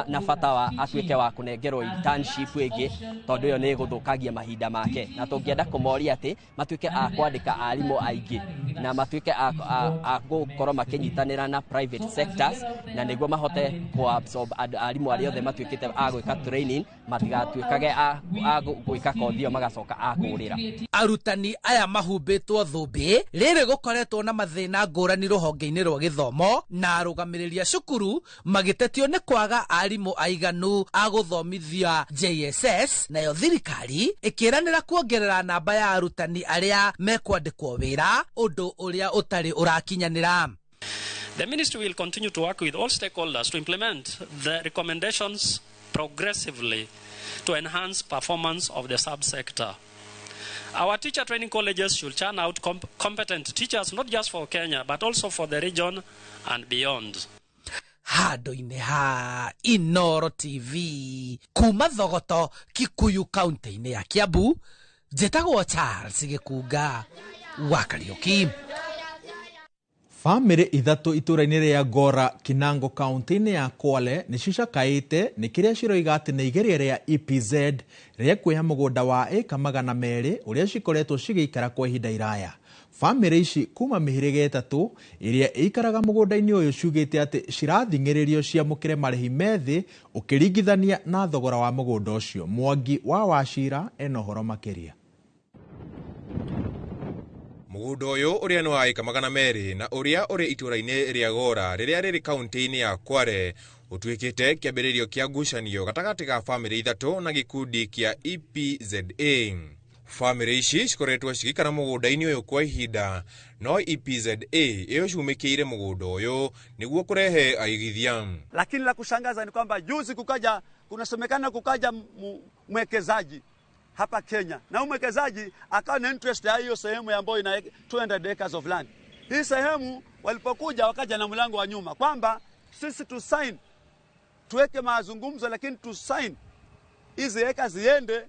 na bata wa atuĩke wa kũnengerwo internship ĩngĩ, tondũ ĩyo nĩ ĩgũthũkagia mahinda make. Na tũngĩenda kũmoria atĩ matuĩke a kwandĩka arimũ aingĩ na matuĩke a gũkorwo makĩnyitanĩra na private sectors, na nĩguo mahote kũ-absorb arimũ arĩa othe matuĩkĩte gwĩka training, matigatuĩkage a gwĩka kothi ĩyo magacoka a kũũrĩra. Arutani aya mahumbĩtwo thũmbĩ rĩrĩ gũkoretwo na mathĩna ngũrani rũhonge-inĩ rwa gĩthomo, na arũgamĩrĩri a cukuru magĩtetio nĩ kwaga arimũ aiganu a gũthomithia JSS, nayo thirikari ĩkĩranĩra kuongerera namba ya arutani arĩa mekwandĩkwo wĩra, ũndũ ũrĩa ũtarĩ ũrakinyanĩra. The ministry will continue to work with all stakeholders to implement the recommendations progressively to enhance performance of the subsector. Our teacher training colleges should churn out competent teachers not just for Kenya but also for the region and beyond. Handũ-inĩ ha Inooro TV kuma Thogoto, Kikuyu kaunti-inĩ ya Kiambu, njĩtagwo Charles Gĩkunga wa Kariuki. Famĩrĩ ithatũ itũra-inĩ rĩa Gora, Kinango kaunti-inĩ ya Kwale nĩ cicakaĩte nĩ kĩrĩa ciroiga atĩ nĩ igeria rĩa EPZ rĩa kuoya mũgũnda wa ĩka 200 ũrĩa cikoretwo cigĩikara kwa ihinda iraya. Famĩrĩ ici kuma mĩhĩrĩga ĩtatũ ĩrĩa ĩikaraga mũgũnda-inĩ ũyũ ciugĩte atĩ cirathing'ĩrĩrio ciamũkĩre marĩhi methĩ ũkĩringithania na thogora wa mũgũnda ũcio. Mwangi wa Wachira ena ũhoro makĩria. Mũgũnda ũyũ ũrĩa nĩ wa ĩka 200 na ũrĩa ũrĩ itũra-inĩ rĩa Gora rĩrĩa rĩrĩ kaunti-inĩ ya Kwale ũtuĩkĩte kĩambĩrĩrio kĩa ngucanio gatagatĩ ga famĩrĩ ithatũ na gĩkundi kĩa EPZA. Famĩrĩ ici cikoretwo cigĩikara mũgũnda-inĩ ũyũ kwa ihinda, no EPZA ĩyo ciumĩkĩire mũgũnda ũyũ nĩguo kũrehe aigithia. Lakini la kushangaza ni kwamba juzi kunasemekana kukaja mwekezaji hapa Kenya, na mwekezaji akawa na interest ya hiyo sehemu ambayo ina 200 acres of land. Hii sehemu walipokuja wakaja na mlango wa nyuma kwamba sisi tu sign, tuweke mazungumzo, lakini tu sign hizi acres ziende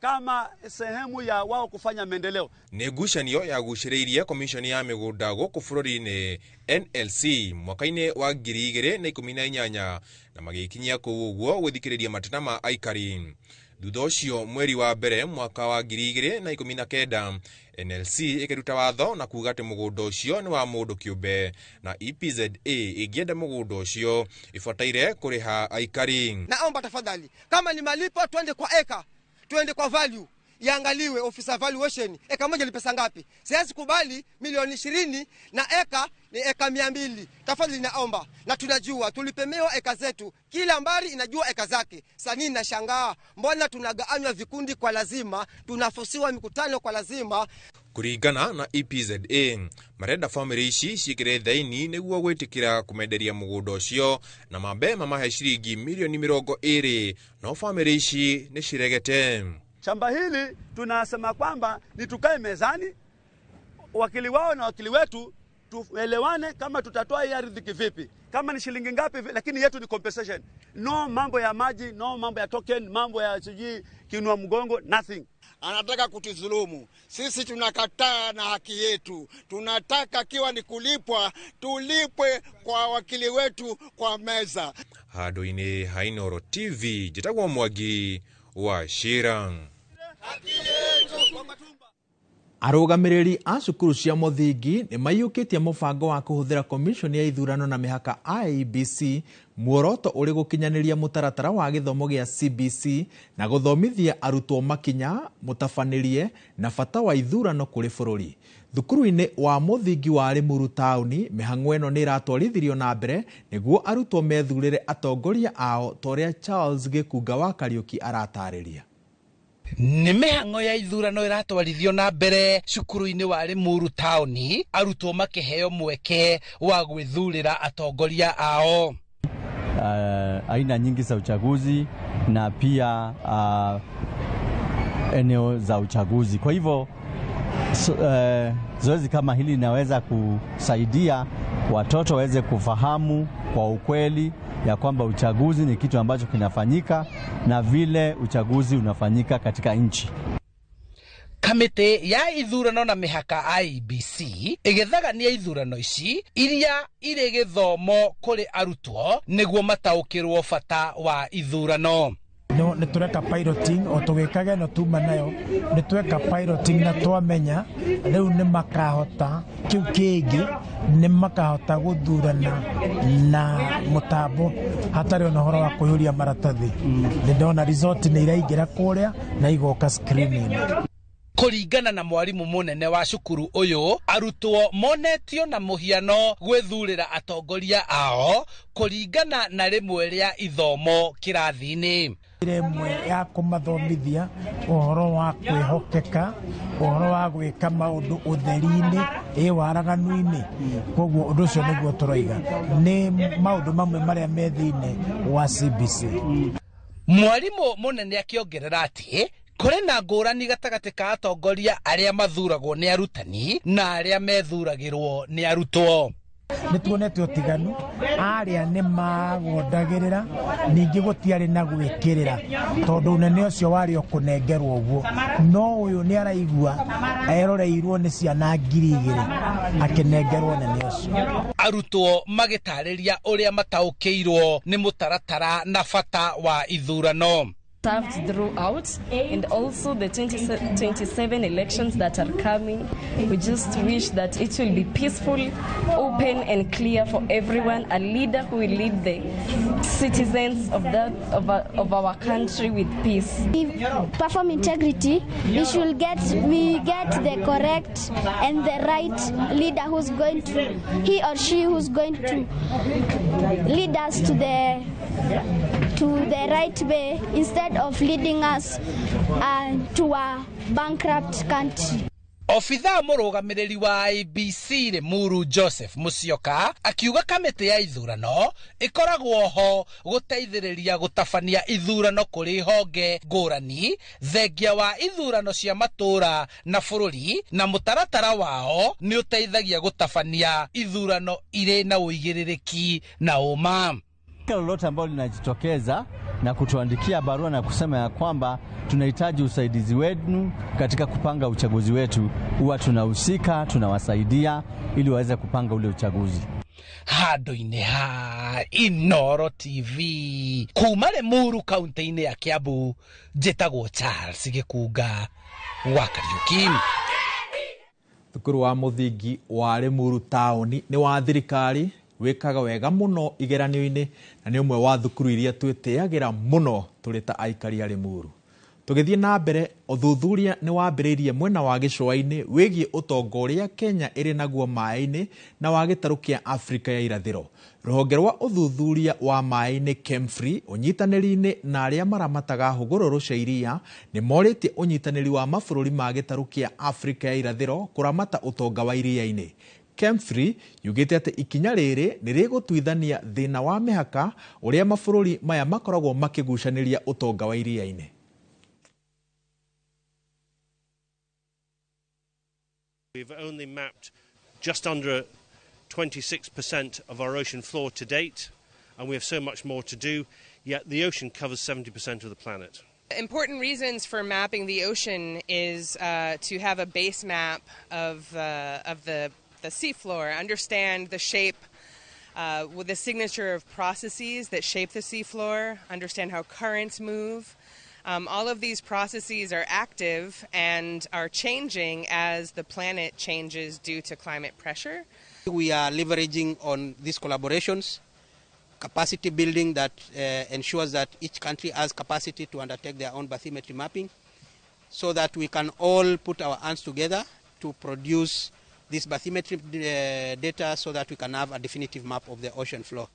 kama sehemu ya wao kufanya maendeleo. Nĩ ngucanio yagucĩrĩirie komishoni ya mĩgũnda gũkũ bũrũri-inĩ NLC mwaka-inĩ wa 2018 na magĩkinyia kũu ũguo gwĩthikĩrĩria mateta ma aikari. Thutha ũcio mweri wa mbere mwaka wa 2019 NLC ĩkĩruta watho na kuuga atĩ mũgũnda ũcio nĩ wa mũndũ kĩũmbe na EPZA ĩngĩenda mũgũnda ũcio ĩbataire kũrĩha aikari. Naomba tafadhali, kama ni malipo twende kwa eka, twende kwa value, iangaliwe officer valuation, eka moja ni pesa ngapi? Siwezi kubali milioni 20 na eka ni eka 200. Tafadhali naomba, na tunajua tulipemewa eka zetu, kila mbari inajua eka zake. Sasa nashangaa mbona tunagaanywa vikundi kwa lazima, tunafosiwa mikutano kwa lazima. Kũringana na EPZA, marenda famĩrĩ ici ciĩkĩre thaini nĩguo gwĩtĩkĩra kũmenderia mũgũnda ũcio na mambe mamahe ciringi milioni 20, no famĩrĩ ici nĩ ciregete. Shamba hili tunasema kwamba ni tukae mezani, wakili wao na wakili wetu tuelewane kama tutatoa hii ardhi kivipi, kama ni shilingi ngapi, lakini yetu ni compensation. No mambo ya maji, no mambo ya token, mambo ya siji kinua mgongo, nothing. Anataka kutudhulumu. Sisi tunakataa na haki yetu. Tunataka kiwa ni kulipwa, tulipwe kwa wakili wetu kwa meza. Handũ-inĩ ha Inooro TV, njĩtagwo Mwangi wa Wachira. Arũgamĩrĩri a cukuru cia mũthingi nĩ maiyũkĩtie mũbango wa kũhũthĩra komishoni ya ithurano na mĩhaka IEBC muoroto ũrĩ gũkinyanĩria mũtaratara wa gĩthomo gĩa CBC na gũthomithia arutwo makinya mũtabanĩrie na bata wa ithurano kũrĩ bũrũri. Thukuru-inĩ wa mũthingi wa Limuru taũni, mĩhang'o ĩno nĩ ĩratwarithirio na mbere nĩguo arutwo methurĩre atongoria ao, ta ũrĩa Charles Gĩkunga wa Kariuki aratarĩria. nĩ mĩhang'o ya ithurano ĩratwarithio na mbere cukuru-inĩ wa Limuru taũni, arutwo makĩheo mweke wa gwĩthurĩra atongoria ao. Aina nyingi za uchaguzi na pia eneo za uchaguzi. Kwa hivyo zoezi kama hili linaweza kusaidia watoto waweze kufahamu kwa ukweli ya kwamba uchaguzi ni kitu ambacho kinafanyika na vile uchaguzi unafanyika katika nchi. Kamĩtĩ ya ithurano na mĩhaka IEBC ĩgĩthagania ithurano ici iria irĩ gĩthomo kũrĩ arutwo nĩguo mataũkĩrwo bata wa ithurano. No nĩtũreka piloting o tũgĩkaga no tuma nayo nĩtweka piloting na twamenya rĩu nĩ makahota kiu kĩngĩ nĩ makahota gũthurana na mũtambo hatarĩ ona horo wa kũihũria maratathi. Ndona result nĩ iraingĩra kũrĩa na igoka screening. Kũringana na mwarimũ mũnene wa cukuru ũyũ, arutwo monetio na mũhiano gwĩthurĩra atongoria ao kũringana na rĩmwe rĩa ithomo kĩrathi-inĩ. Rĩmwe ya kũmathomithia ũhoro wa kwĩhokeka, ũhoro wa gwĩka maũndũ ũtheri-inĩ waraganu-inĩ. Koguo ũndũ ũcio nĩguo tũroiga nĩ maũndũ mamwe marĩa me thĩinĩ wa CBC. Mwarimũ mũnene akĩongerera atĩ kũrĩ na ngũrani gatagatĩ ka atongoria arĩa mathuragwo nĩ arutani na arĩa methuragĩrwo nĩ arutwo. Nĩtuonete ũtiganu, arĩa nĩ magondagĩrĩra, ningĩ gũtiarĩ na gwĩkĩrĩra tondũ ũnene ũcio warĩ o kũnengerwo ũguo, no ũyũ nĩ araigua eroreirwo nĩ ciana 2,000 akĩnengerwo ũnene ũcio. Arutwo magĩtarĩria ũrĩa mataũkĩirwo nĩ mũtaratara na bata wa ithurano. Served throughout, and also the 2027 elections that are coming. We just wish that it will be peaceful, open and clear for everyone, a leader who will lead the citizens of our country with peace. Perform integrity, we get the correct and the right leader who's going to, he or she who's going to lead us to the right way instead of leading us to a bankrupt country. Ofitha mũrũgamĩrĩri wa IEBC Limuru Joseph Musyoka akiuga kamĩtĩ ya ithurano ĩkoragwo ho gũteithĩrĩria gũtabania ithurano kũrĩ honge ngũrani thengia wa ithurano cia matũra na bũrũri, na mũtaratara wao nĩ ũteithagia gũtabania ithurano irĩ na ũigĩrĩrĩki na ũma. Lolote ambalo linajitokeza na kutuandikia barua na kusema ya kwamba tunahitaji usaidizi wenu katika kupanga uchaguzi wetu, huwa tunahusika, tunawasaidia ili waweze kupanga ule uchaguzi. Handũ-inĩ ha Inooro TV kuma Limuru kaunti-inĩ ya Kiambu, njĩtagwo Charles Gĩkunga wa Kariuki. Thukuru wa mũthingi wa Limuru taũni nĩ wa thirikari, wĩkaga wega mũno igeranio-inĩ na nĩ ũmwe wa thukuru iria twĩtĩagĩra mũno tũrĩ ta aikari a Limuru. Tũgĩthiĩ na mbere, ũthuthuria nĩ wambĩrĩirie mwena wa gĩcũa-inĩ wĩgiĩ ũtonga ũrĩa Kenya ĩrĩ naguo maĩ-inĩ na wa gĩtarũ kĩa Afrika ya irathĩro. Rũhonge rwa ũthuthuria wa maĩ-inĩ KEMFRI ũnyitanĩri-inĩ na arĩa maramataga hũgũrũrũ cia iria nĩ morĩtie ũnyitanĩri wa mabũrũri ma gĩtarũ kĩa Afrika ya irathĩro kũramata ũtonga wa iria-inĩ. KEMFRI yugĩte atĩ ikinya rĩrĩ nĩ rĩgũtuithania thĩna wa mĩhaka ũrĩa mabũrũri maya makoragwo makĩgucanĩria ũtonga wa iria-inĩ. We've only mapped just under 26% of our ocean floor to date, and we have so much more to do, yet the ocean covers 70% of the planet. Important reasons for mapping the ocean is to have a base map of the seafloor, understand the shape with the signature of processes that shape the seafloor, understand how currents move. All of these processes are active and are changing as the planet changes due to climate pressure. We are leveraging on these collaborations, capacity building that ensures that each country has capacity to undertake their own bathymetry mapping, so that we can all put our hands together to produce this bathymetry data so that we can have a definitive map of the ocean floor.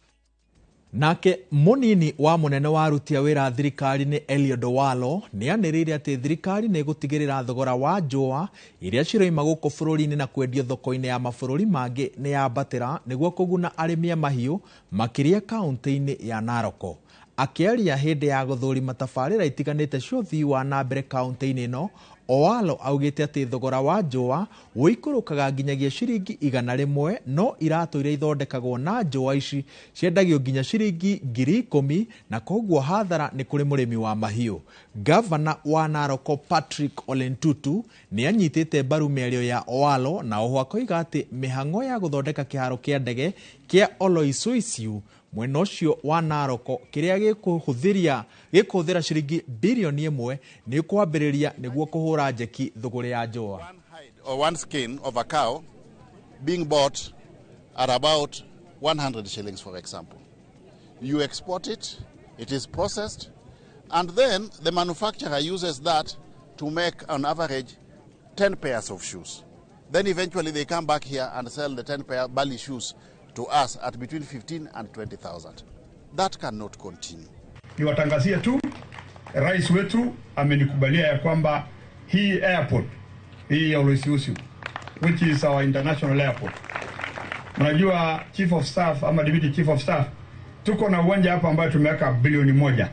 Nake munini wa munene wa aruti a wira thirikari ni Eliud Owalo ni anirire ati thirikari ni gutigirira thogora wa njũa iria ciroima guku bururi-ini na kwendio thoko-ini ya mabururi mangi ni yambatira niguo kuguna arimi a mahiũ makiria kaunti-ini ya Narok. Akiaria hindi ya guthurima tabarĩra itiganĩte cia ũthii wa na mbere kaunti-ini ĩno, Owalo augite ati thogora wa njũa wĩikũrũkaga nginyagia ciringi 100, no irato iria ithondekagwo na njũa ici ciendagio nginya ciringi 10,000, na koguo hathara ni kuri murimi wa mahiũ. Gavana wa Narok Patrick Ole Ntutu ni anyitite mbaru mĩario ya Owalo na oho akoiga ati mĩhang'o ya guthondeka kĩharo kĩa ndege kĩa Oloitokitok mwena ũcio wa Narok kiria gikuhuthira ciringi bilioni 1 ni kwambĩrĩria niguo kuhura njeki thogora ya njũa. One skin of a cow being bought at about 100 shillings, for example. You export it, it is processed, and then the manufacturer uses that to make on average 10 pairs of shoes. Then eventually they come back here and sell the 10 pair Bali shoes to us at between 15 and 20,000. That cannot continue. Niwatangazie tu, rais wetu amenikubalia ya kwamba hii airport, hii ya Oloitokitok, which is our international airport. Mnajua chief of staff ama deputy chief of staff, tuko na uwanja hapa ambayo tumeweka bilioni 1.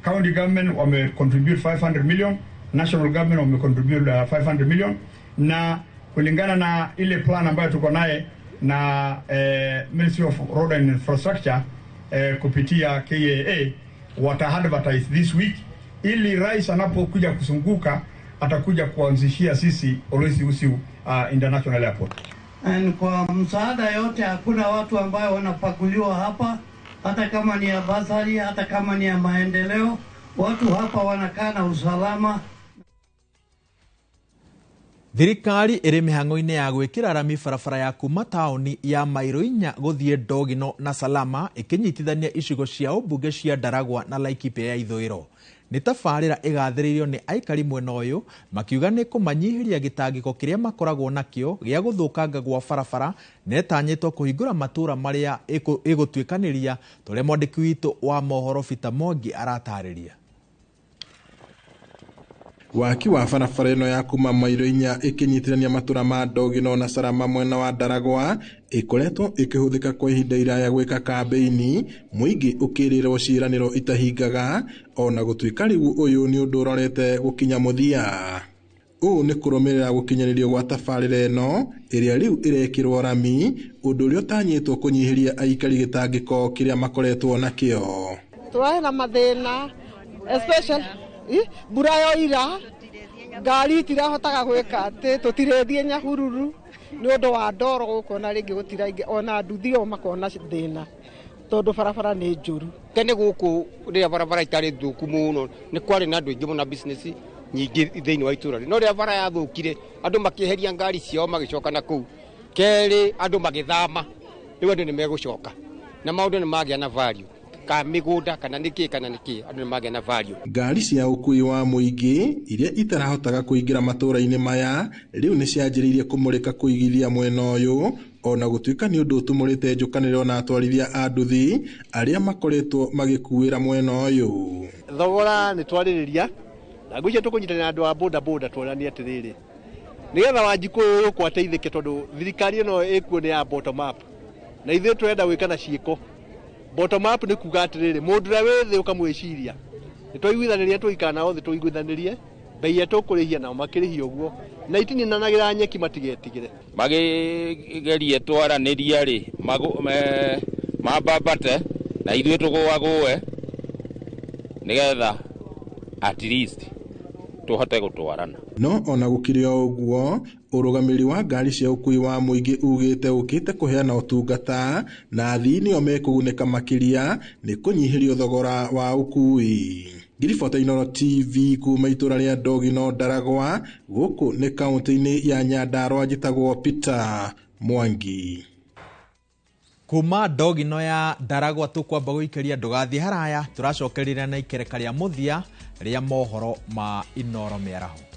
County government wame contribute 500 million, national government wame contribute 500 million, na kulingana na ile plan ambayo tuko naye na Ministry of Road and Infrastructure kupitia KAA wata advertise this week, ili rais anapokuja kusunguka atakuja kuanzishia sisi Oloitokitok International Airport. And kwa msaada yote hakuna watu ambao wanapakuliwa hapa, hata kama ni ya basari, hata kama ni ya maendeleo, watu hapa wanakaa na usalama. Thirikari iri mihang'o-ini ya gwikira rami barabara ya kuma taoni ya Mairo 4 guthie Ndogino na Salama ikinyitithania icigo cia ubunge cia Ndaragwa na Laikipia ya ithũĩro. Ni tabarĩra igathĩrĩirio ni aikari mwena ũyũ makiuga ni kũmanyihiria gĩtangĩko kĩrĩa makoragwo nakĩo gĩa gũthũkanga gwa barabara netanyĩtwo kũhingũra matũra marĩa ĩgũtuĩkanĩria, tũrĩa mwandĩki witũ wa mohoro Peter Mwangi aratarĩria. Waki wa barabara ĩno ya kuma Mairo 4 ikinyitithania matũra ma Ndogino na Salama mwena wa Ndaragwa ikoretwo ikihũthĩka kwa ihinda iraya gwĩka kambeini, mũingĩ ũkĩrĩrwo ciĩranĩro itahingaga, ona gũtuĩka rĩu ũyũ nĩ ũndũ ũrorete gũkinya mũthia. Ũũ nĩ kũrũmĩrĩra gũkinyanĩrio gwa tabarĩra ĩno ĩrĩa rĩu ĩrekĩrwo rami, ũndũ ũrĩa ũtanyĩtwo kũnyihĩria aikari gĩtangĩko kĩrĩa makoretwo nakĩo. Tũrarĩ na mathĩna especially mbura yoira, ngari itirahotaga gwĩka atĩ, tũtirĩthie Nyahururu nĩ ũndũ wa ndoro gũkũ, na rĩngĩ gũtiraingĩ ona nduthi o makona thĩna tondũ barabara nĩ njũru. Tene gũkũ rĩrĩa barabara itarĩ thũku mũno nĩ kwarĩ na andũ aingĩ mũno business nyingĩ thĩinĩ wa itũra, no rĩrĩa bara yathũkire andũ makĩeheria ngari ciao magĩcoka na kũu, kerĩ andũ magĩthama, rĩu andũ nĩ megũcoka na maũndũ nĩ magĩa na value ka migunda kana niki andũ magĩa na value. Ngari cia ũkui wa mũingĩ iria itarahotaga kũingĩra matũra-inĩ maya rĩu nĩ cianjĩrĩirie kũmũrĩka kũigithia mwena ũyũ, ona gũtuĩka nĩ ũndũ ũtũmũrĩte njũkanĩrĩro na atwarithia a nduthi arĩa makoretwo magĩkuĩra mwena ũyũ. Thogora nĩ twarĩrĩria na ngũicia tũkũnyitanĩra na andũ a boda boda tũranie atĩrĩrĩ, nĩgetha Wanjikũ ũyũ kwateithĩke, tondũ thirikari ĩno ĩkuo nĩ ya bottom up na ithuĩ tũrenda gwĩka na ciĩko. Bottom up nĩ kuga atĩrĩrĩ, mũndũ ũrĩa wĩ thĩ ũkamwĩciria, nĩ twaiguithanĩria tũikara nao thĩ tũiguithanĩrie bei ya tũkũrĩhia nao makĩrĩhia ũguo, na itininanagĩra nyeki matigetigĩre. Magĩgerie twaranĩria rĩ mambambate na ithuĩ tũgũagũe nĩgetha at least tũhote gũtwarana. No ona gũkĩrĩ o ũguo, ũrũgamĩrĩri wa ngari cia ũkui wa mũingĩ ugĩte ũkĩte kũheana ũtungata na athii nĩo mekũgunĩka makĩria nĩ kũnyihĩrio thogora wa ũkui. Ngiribota Inooro TV kuma itũra rĩa Ndogino Ndaragwa, gũkũ nĩ kaunti-inĩ ya Nyandarua, njĩtagwo Peter Mwangi. Kuma Ndogino ya Ndaragwa tũkwamba gũikĩria ndũgathiĩ haraya, tũracokerera na ikereka rĩa mũthia rĩa mohoro ma Inooro Mĩaraho.